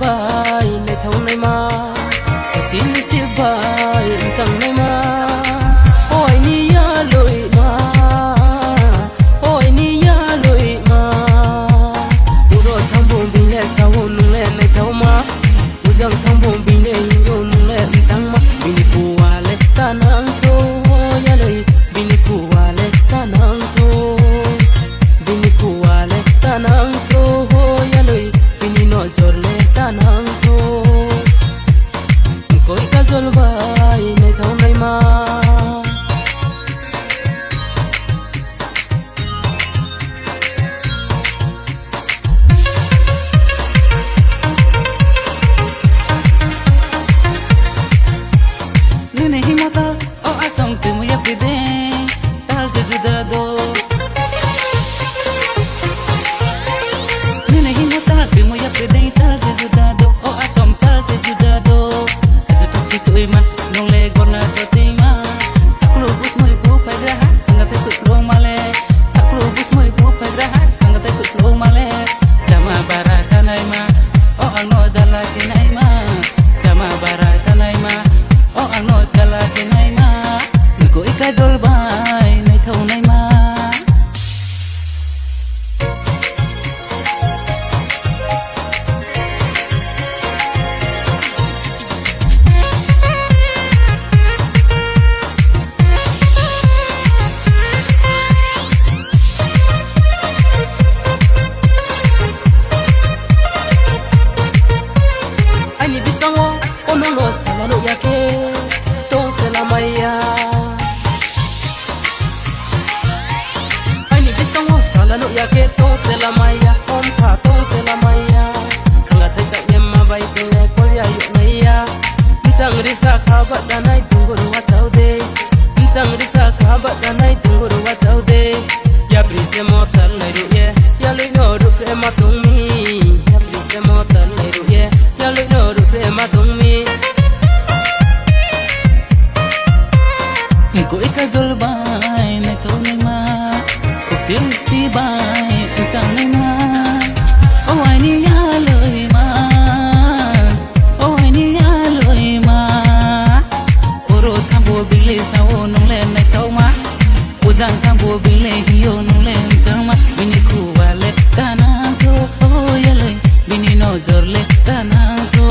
bay này thâu này mà chỉ tiếc bay chẳng này mà ôi ni ya lối mà ôi ni ya lối mà u rồi thằng buồn bình lệ sao nung lệ này thâu mà u rằng thằng buồn bình lệ yêu nung lệ tăng mà bini kuwa lệ ta nang thô ya lối bini kuwa lệ ta nang thô bini kuwa lệ ta nang thô ya lối bini no jor lệ ta nang thô koi ka jol bai này thâu này mà नहीं मता ओ असम ते मुया पिदे ताल से जुदा दो नहीं मता ते मुया पिदे ताल से जुदा दो ओ असम ताल से जुदा दो kata toki tu iman nong le gona to tima taklu bus moi bu pada angate tu long male taklu bus moi bu pada angate tu long male jama baraka nai ma o angno dala kinai ma jama baraka nai ma o angno dala kinai ma ko ikadol bai nai thau nai ma ani bisango ono lo salano yake to se la maya ani bisango salano yake to se la maya om pa to se la maya kala te cha yemma bai te ko ya yu naya chang ri sa kha ba danai tungur wa chau de chang ri sa kha ba danai tungur wa chau de ya pri se mo tal lai ru ye ya lui no ru ke ma tung mi ya pri se mo tal lai ru ye ya lui no ru ke ma tung mi ko ikadol bai nai thau nai ma ko tiếng sti bai chang nai ma o ai ni ya loi ma o ai ni ya loi ma oro thambo bile sao nong le nai thau ma o jang thambo bile hiyo nong le chang ma bini kuwa le ta na tho o ya loi bini no jor le ta na tho